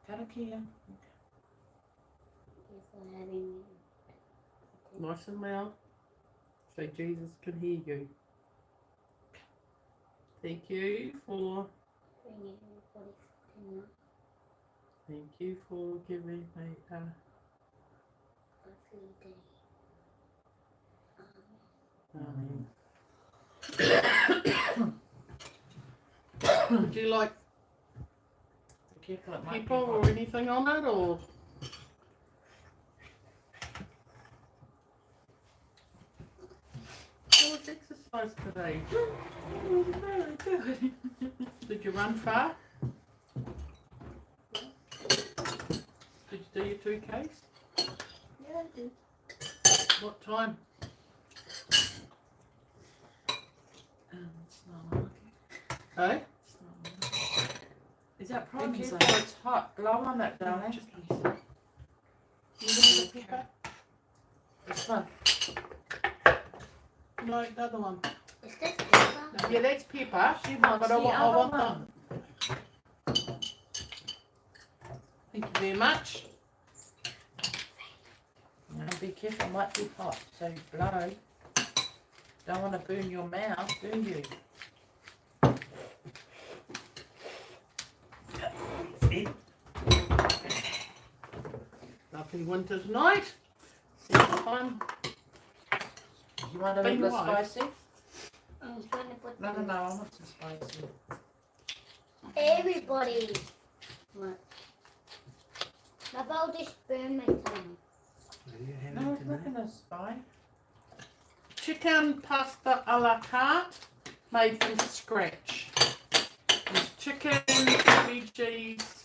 Karakia. For having Nice and loud. So Jesus can hear you. Thank you for bringing everybody for dinner. thank you for giving me a Lovely day. Would you like Careful, it might people be hot. or anything on it, or how was exercise today? Very good. Did you run far? Did you do your 2Ks? Yeah, I do. What time? It's not working. Eh? It's not working. Is that Thank problem? you. So it's hot. Blow on it, darling. This one. No, the other one. Is this pepper? Yeah, that's pepper. She wants But the I other want one. Thank you very much. And be careful, it might be hot. So blow. Don't want to burn your mouth, do you? Lovely winter's night. Time. You want a Been little what? spicy? I'm trying to put No, I want some spicy. everybody. What? About this spoon my tongue. No, it's not gonna spy. Chicken pasta a la carte made from scratch. There's chicken, veggies,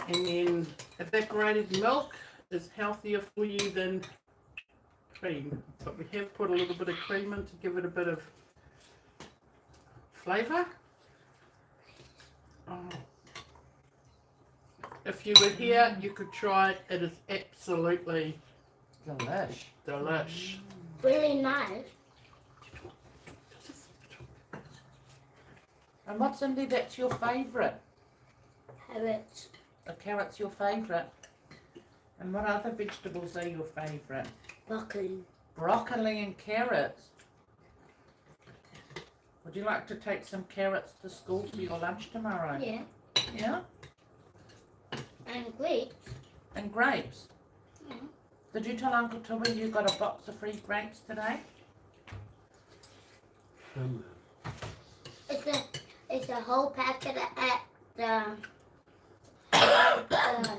and then evaporated milk is healthier for you than cream. But we have put a little bit of cream in to give it a bit of flavour. Oh. If you were here, you could try it. It is absolutely Delish. delish. Really nice. And what's Cindy that's your favourite? Carrots. A carrot's your favourite. And what other vegetables are your favourite? Broccoli. Broccoli and carrots. Would you like to take some carrots to school for your lunch tomorrow? Yeah. Yeah? And grapes. And grapes. Yeah. Did you tell Uncle Tui you got a box of free grapes today? It's a whole packet at the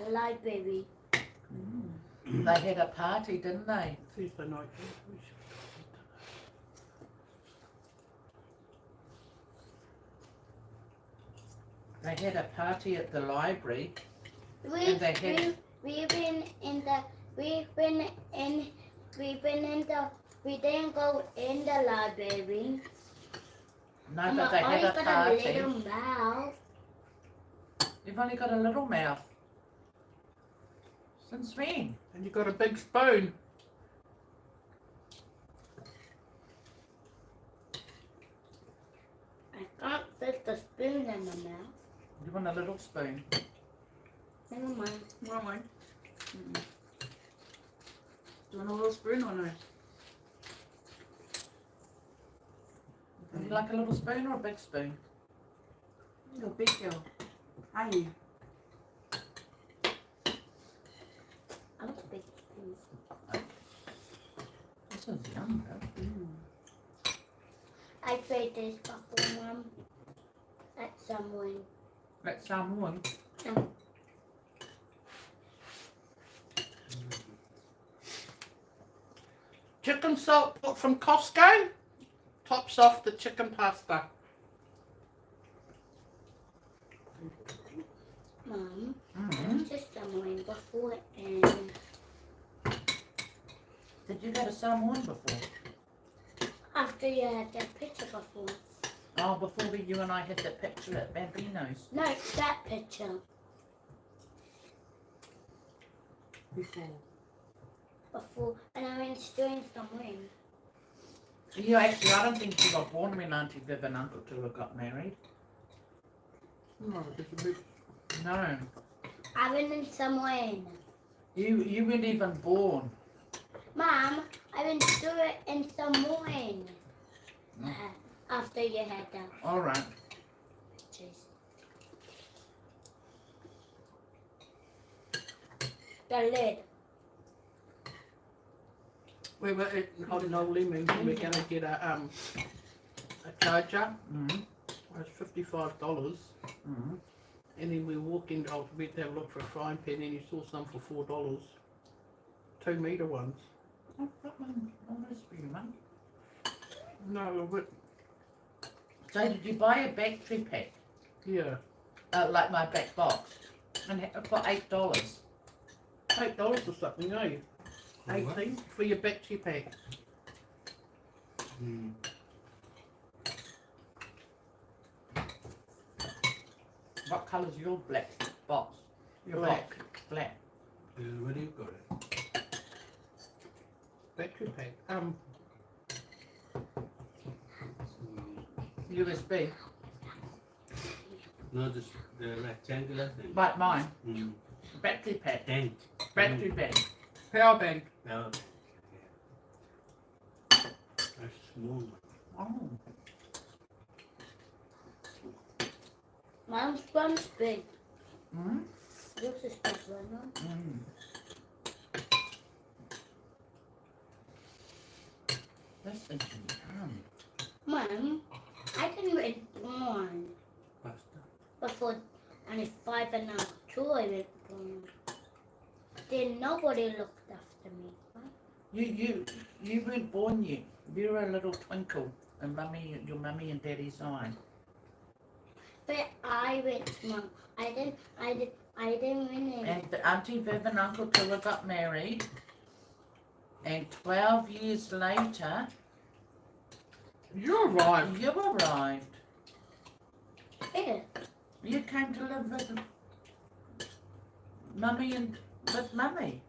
library. They had a party, didn't they? Tuesday night. They had a party at the library. We've they had- been in the we didn't go in the library. No, but they had a got a party. little mouth. You've only got a little mouth. Since when? And you got a big spoon. I can't fit the spoon in my mouth. You want a little spoon? Never mind. Well, mate. Do you want a little spoon or no? Would you like a little spoon or a big spoon? You're a big girl. Are you? I want a big spoon. This is yum though. I tried this before, Mum. At someone. Let someone. Chicken salt bought from Costco. Tops off the chicken pasta. Mum, Mm-hmm. just someone before and Did you go to Samoan before? after you had that picture before. Oh, before you and I had that picture at Bambino's. No, that picture. Before. And I went doing somewhere. You actually, I don't think you got born when Auntie Viv and Uncle Tula got married. No, it's a big. No. I went in somewhere. You weren't even born. Mom, I went to do it in somewhere. No. After you had that. All right. Jeez. The lid. We were at Hodinol Lemons and we're going to get a charger. Mm-hmm. It's $55. Mm-hmm. And then we walk in, oh, we have a look for a frying pan and you saw some for $4. 2 metre ones. Oh, that one. Oh, that's for you, Mum. No, but So did you buy a battery pack, yeah. like my back box, and for $8? $8 or something, eh? 18 for your battery pack. Mm. What colour's your black box? Your Black. box? Black. Where do you got it? Battery pack. USB. No, this the rectangular thing. Like mine. Mm. Battery pack. Tank. Battery pack. Power bank. Now, that's small. Oh. Mom's one's big. Mm. Yours is different, no? Mm. That's interesting. Mom, I can read one Pasta. before, and it's 5.5. 2 I went born. Then nobody looked after me. Right? You weren't born yet. You were a little twinkle in your mummy and daddy's eye. But I went, Mom. I didn't win it. And the Auntie Viv and Uncle Tua got married. And 12 years later, You're right. you arrived. Yeah. You came to live with Mummy and with Mummy.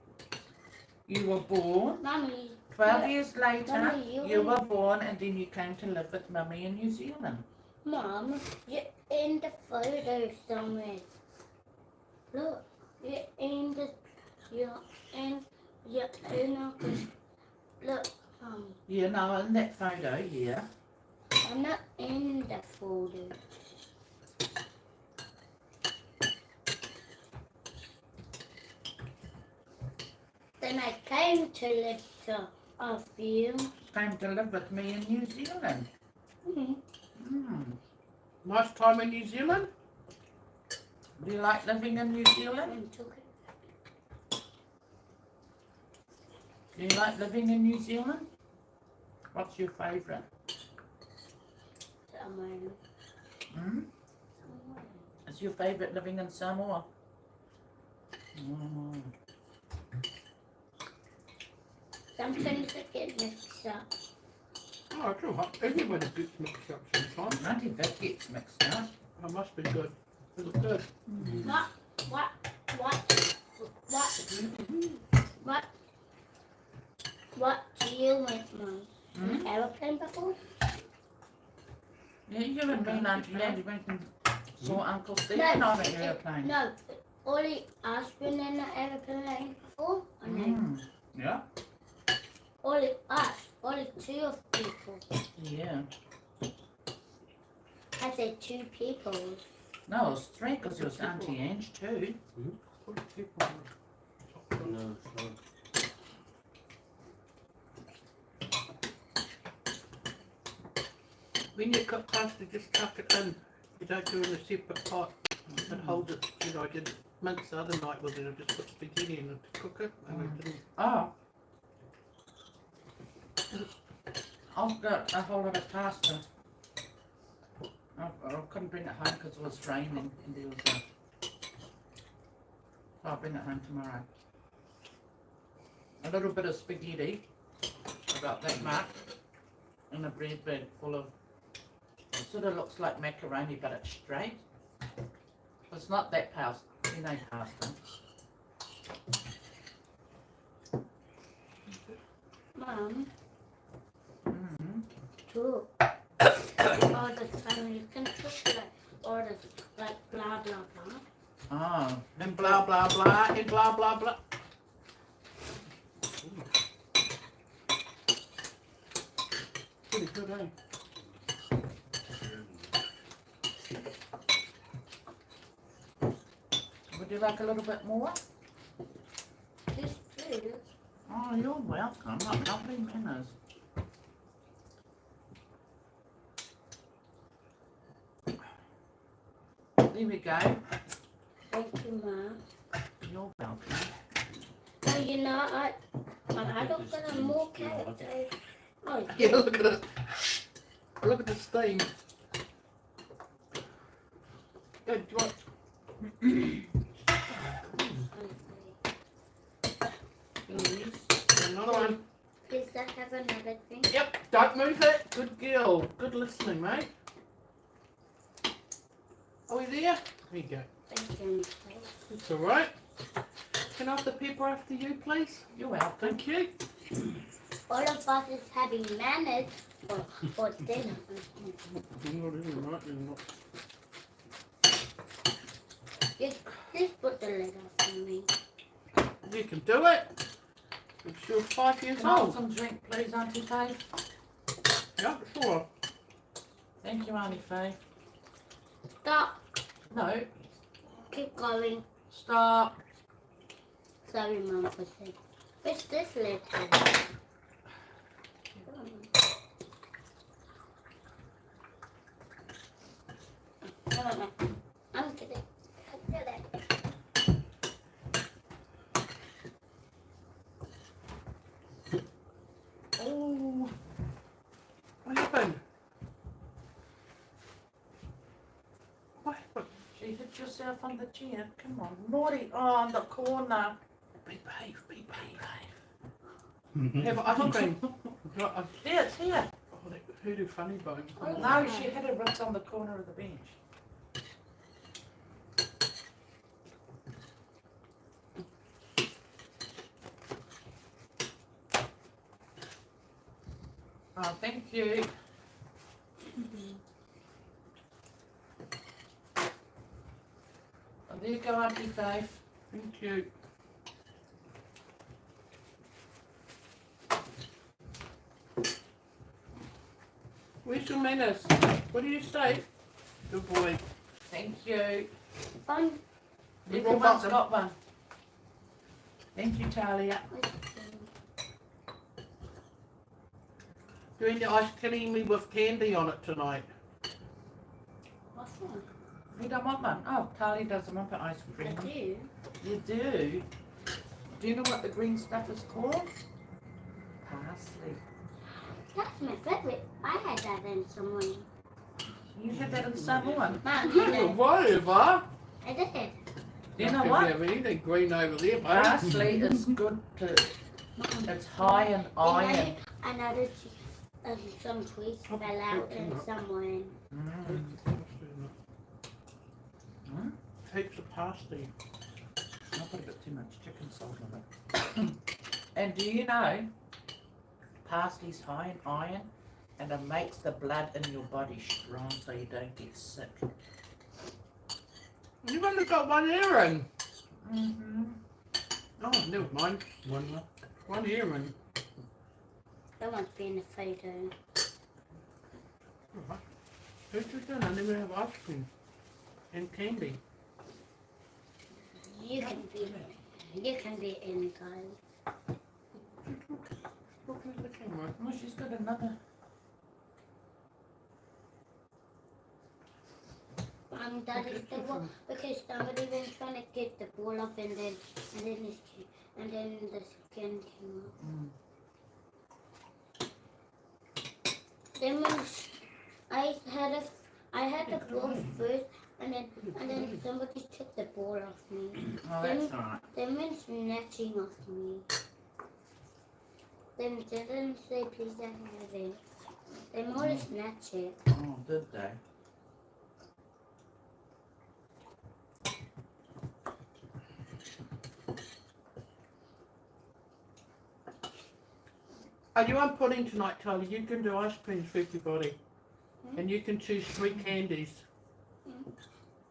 You were born. Mommy, 12 years later, Mummy, you you were born, and then you came to live with Mummy in New Zealand. Mom, you're in the photo somewhere. Look, you're in the, look, You know, in that photo, yeah. I'm not in the photo. Then I came to live to a few. Came to live with me in New Zealand. Mm-hmm. Hmm. Nice time in New Zealand. Do you like living in New Zealand? And took it. Do you like living in New Zealand? What's your favourite? Somewhere. Hmm? Is your favourite living in Samoa? Mm. Sometimes I get mixed up. Oh, it's all right. Everybody gets mixed up sometimes. Auntie Viv gets mixed up. That must be good. Is it good? What do you want, Mom? Hmm? Aeroplane before? Yeah, you and me and Auntie Daddy went and saw Uncle Stephen on an airplane. No, only us been in an aeroplane before? And then Mm. Yeah? only us, only 2 of people. Yeah. I said 2 people. No, it was 3 because there was Auntie Ange too. Put people on. No, it's not. When you cook pasta, just chuck it in. You don't do it in a separate pot. It holds it. You know, I did mince the other night with it. I just put spaghetti in it to cook it, and I didn't. Oh. I've got a whole lot of pasta. I couldn't bring it home because it was raining and there was a... I'll bring it home tomorrow. A little bit of spaghetti, about that much, and a bread bag full of... It sort of looks like macaroni but it's straight. It's not that pasta, you know pasta. Mom, Mm-hmm. 2. All the time you can cook like, all the, like blah blah blah. Oh, and blah blah blah and blah blah blah. Pretty good, eh? would you like a little bit more? This too. Oh, you're welcome. What lovely manners. There we go. Thank you, Ma. You're welcome. Oh, you know, I don't get a more carrot. Oh, Yeah, look at it. Look at the steam. Good. Do you want another one? Does that have another thing? Yep. Don't move it. Good girl. Good listening, mate. Are we there? There you go. Thank you. It's all right. Can I have the pepper after you, please? You're welcome. Thank you. All of us is having manners for dinner. Just put the lid off for me. You can do it. You're 5 years Can I have old. some drink, please, Auntie Faye? Yeah, sure. Thank you, Auntie Faye. Stop. No, Keep going. stop. Sorry, Mum, for saying. Where's this lid? No. I'm kidding. I did it. Oh, what happened? What happened? She hit yourself on the chin. Come on. Naughty. Oh, on the corner. Behave. Mhm. Have ice cream. Yeah, it's here. Oh, that hoodoo funny bone. No, she hit it right on the corner of the bench. Oh, thank you. Oh, there you go, Auntie Faith. Thank you. Where's your manners? What do you say? Good boy. Thank you. Fun. Everyone's got one. Thank you, Talia. Doing the ice cream with candy on it tonight. What's that? You don't want one? Oh, Talia doesn't want the ice I cream. do. You do? Do you know what the green stuff is called? Parsley. That's my favorite. I had that in somewhere. You had that in Samoan. Mom, you did. Whatever. I did. Do you know If what? you have anything green over there, mate. Parsley is good to, it's high in iron. I noticed some trees fell out and somewhere. Heaps of parsley. I put a bit too much chicken salt on it. And do you know, parsley's high in iron and it makes the blood in your body strong so you don't get sick. You've only got one earring. Mm-hmm. Oh, never mind. One more. One earring. That one's being a photo. Alright. Who's just done? I never have ice cream. And candy. You can be in, guys. Look at the camera. Oh, she's got another. That is the one because somebody been trying to get the ball off and then the skin came off. Then when I had the ball first and then somebody took the ball off me. Oh, that's alright. They went snatching off me. They didn't say please I have it. They more snatch it. Oh, did they? Are you on pudding tonight, Tyler? You can do ice creams for everybody. And you can choose 3 candies.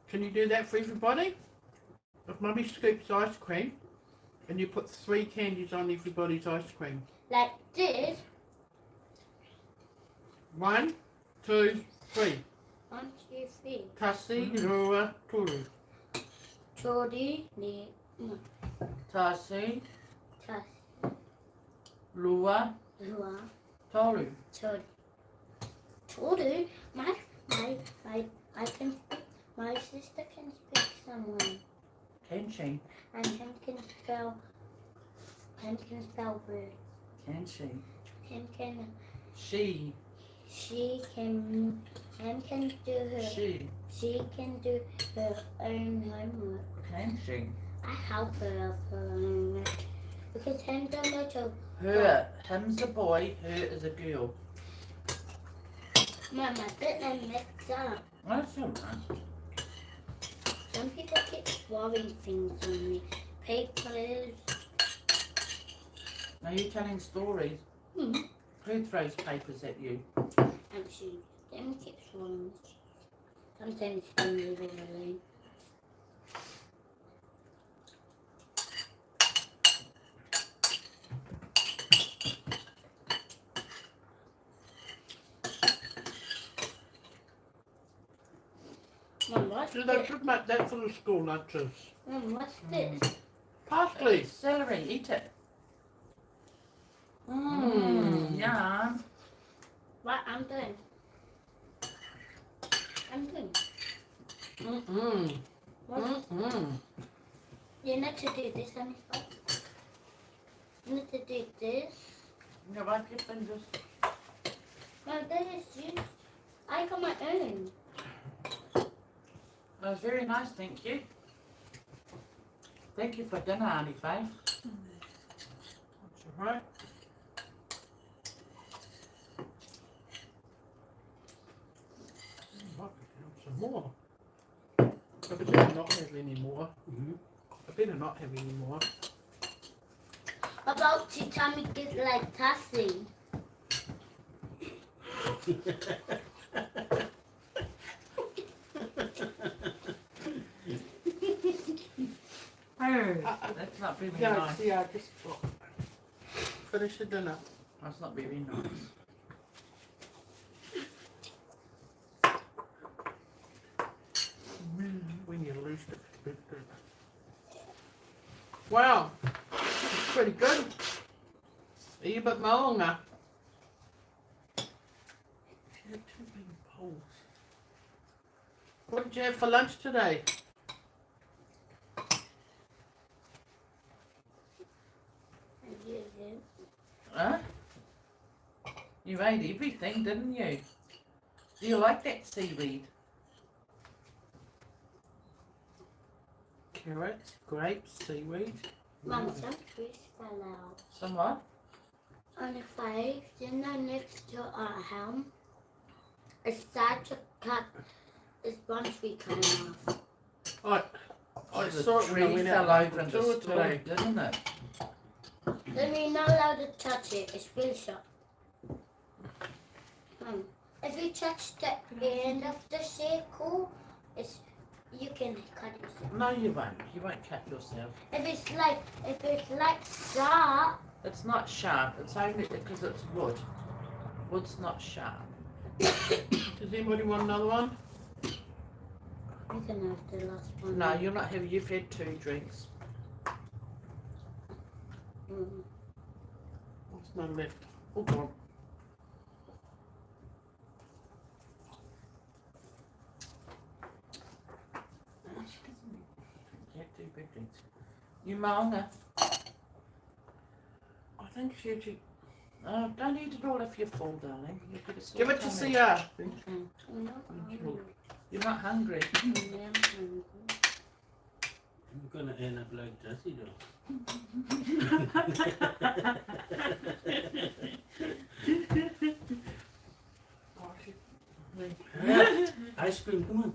Can you do that for everybody? If Mummy scoops ice cream and you put 3 candies on everybody's ice cream. Like this. 1, 2, 3. 1, 2, 3. Kasi, Rua, Turu. Tori, ni, Tasi, tas, Lua, lua, Toru. tori. Tori, I can speak. My sister can speak someone. Can she? And him can spell words. Can she? Him can, She. she can, him can do her, she can do her own homework. Can she? I help her of her own homework. Because him don't know to, Her. Him's a boy. Her is a girl. Mum, I get them mixed up. That's alright. Some people keep throwing things on me. Papers. Are you telling stories? Hmm. Who throws papers at you? And she, them keep throwing. Sometimes they leave it alone. Mum, what's So they this? should make that for the school lunches. Mum, what's this? Parsley. Celery. Eat it. Mmm. Yeah. What I'm doing? I'm doing. Mm-mm. What? Mm-mm. You need to do this, Anika. You need to do this. You wipe your fingers. No, that is you. I got my own. That was very nice, thank you. Thank you for dinner, Auntie Faye. That's all right. Some more. I better not have any more. Mhm. I better not have any more. About to tummy is like Tassie. That's not very Yeah, nice. yeah, just finish the dinner. That's not very nice. When you lose it. Wow, it's pretty good. Are you a bit longer? You had 2 big bowls. What did you have for lunch today? Huh? You ate everything, didn't you? Do you like that seaweed? Carrots, grapes, seaweed. Mum, some trees fell out. Some what? On the 5, you know, next to our home, it started to cut. This one tree cutting off. I The saw it when I tree went fell out over for and the tour destroyed, today. didn't it? Then you're not allowed to touch it. It's really sharp. If you touch the end of the circle, you can cut yourself. No, you won't. You won't cut yourself. If it's like sharp, It's not sharp. It's only because it's wood. Wood's not sharp. Does anybody want another one? you can have the last one. No, you're not having. You've had 2 drinks. Mm. There's none left. Oh, God. You had 2 big drinks. You maunga. I think she actually... Oh, don't eat it all if you're full, darling. You've got a sore Give it to tummy. CR. I'm not hungry. You're not hungry. I am hungry. You're gonna end up like Jessie though. Ice cream, come on.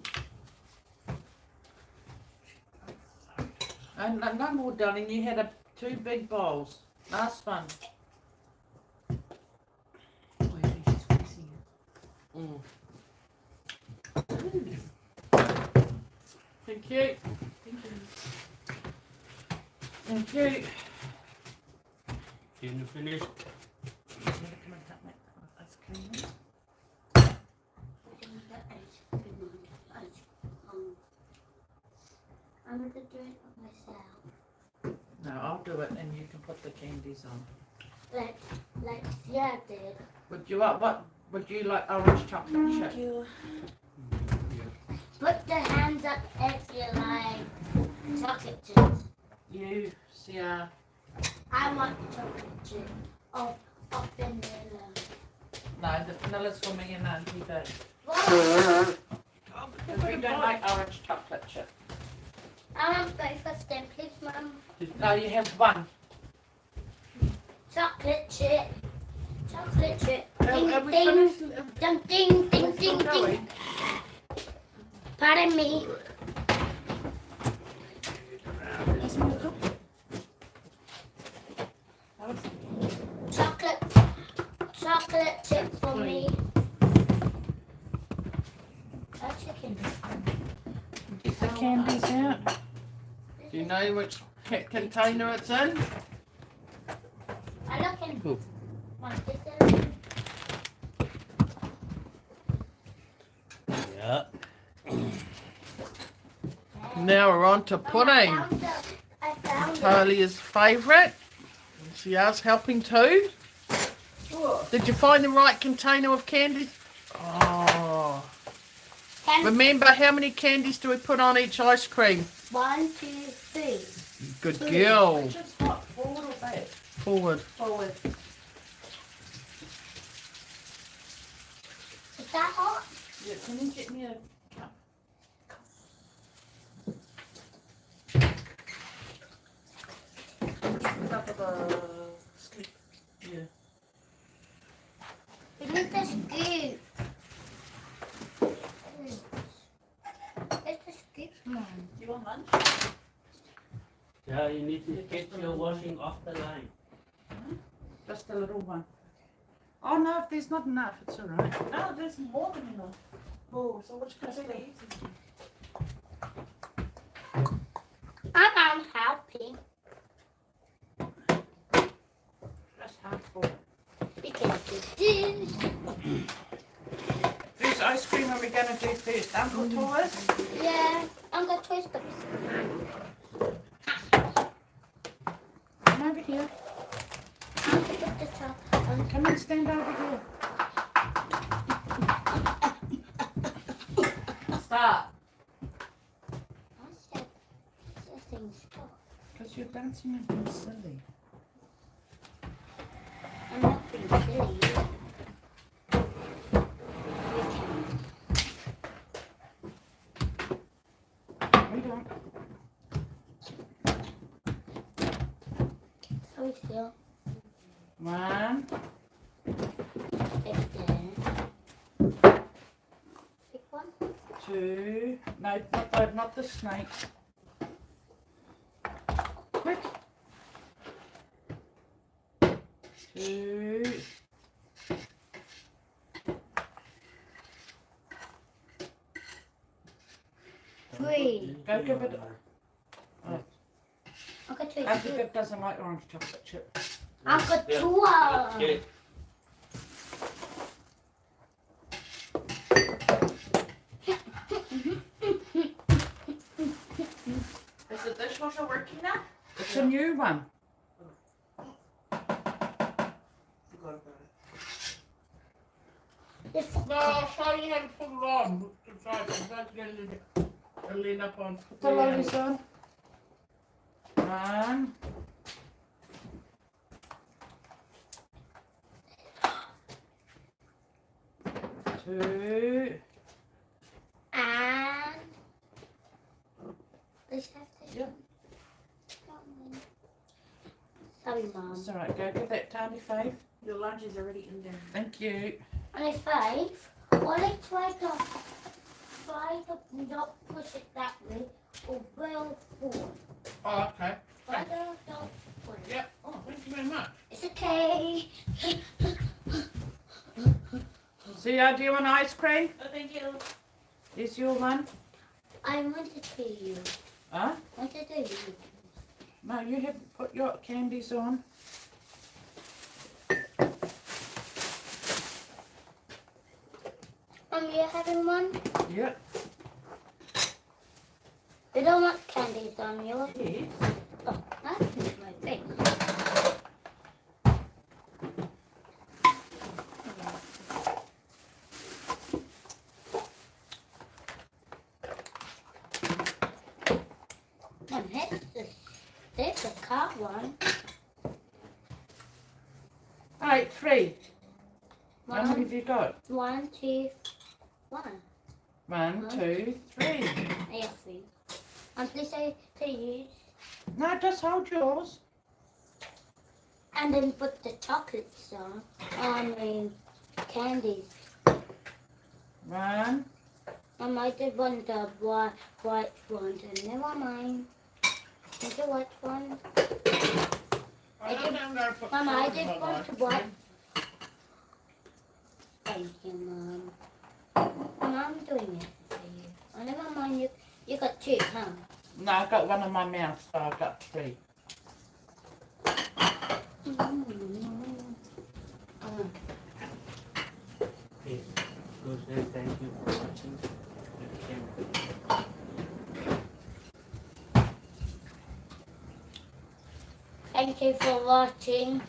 And no more, darling. You had 2 big bowls. Last one. Mm. Thank you. Thank you. Thank you. Dinner finished. Come and help make the ice cream. I'm going to do it myself. No, I'll do it and you can put the candies on. Like Sierra did. Would you like orange chocolate chip? Put the hands up if you like chocolate chips. You, Sia. I want chocolate chip of vanilla. No, the vanilla's for me and Auntie Dave. What? Because we don't like orange chocolate chip. I want breakfast then, please, Mum. No, you have one. Chocolate chip. Chocolate chip. Have we Ding, finished? ding, ding, ding, We're ding, still ding. going. Pardon me. Chocolate chip for me. A chicken. Get the candies out. Do you know which container it's in? I look in. Cool. Want this? Yeah. Now we're on to pudding. I found it. Talia's favourite. Sia's helping too. Did you find the right container of candies? Oh. Remember, how many candies do we put on each ice cream? 1, 2, 3. Good girl. Which is what? Forward or back? Forward. Forward. Is that hot? Yeah, can you get me a cup? Cup of a scoop. Yeah. We need the scoop. Where's the scoop, Mom? You want lunch? Yeah, you need to get your washing off the line. Just a little one. Oh no, if there's not enough, it's all right. No, there's more than enough. Oh, so which can I say? I'm helping That's half full. because this. Whose ice cream are we going to do first? Uncle Toy's? Yeah, I'm going to twist them. Come over here. I'm going to put this up. Come and stand over here. Stop. I said, this thing stop. Because you're dancing and being silly. I'm not being silly. We don't. So still. 1, It's there. Pick one. 2. No, not the snake. Quick. 2. 3. Go give it. I've got two. Uncle Vic doesn't like orange chocolate chip. I've got Yeah. 2. Okay. Is the dishwasher working now? It's a new one. Forgot about it. It's No, I'll show you how to put it on. It'll lean up on. Put the lollies on. 1. 2. and this has to. Yeah. Sorry, Mom. It's alright, go give that Tiny Faith. Your lunch is already in there. Thank you. Only 5. Well, let's try to not push it that way or well forward. Oh, okay. Try to don't push it. Yep. Oh, thank you very much. It's okay. Sia, do you want ice cream? Oh, thank you. Is your one? I wanted to you. Huh? Wanted to you. No, you haven't put your candies on. You're having one? Yep. You don't want candies on you. Yes. Oh, that's my face. And there's a car one. Alright, 3. How many One, have you got? 1, 2, 1. 1, 2, 3. I have 3. And please say to use. No, just hold yours. And then put the chocolates on. Candies. 1. I might have want the white one. And never mind. Take the white one. I don't know, I'm gonna put Mama, I four in just my want to life. white. Thank you, Mom. Mom, I'm doing it for you. Oh, never mind. You got 2, huh? No, I got one in my mouth, so I got 3. Okay. Good. Then thank you for watching. Thank you for watching.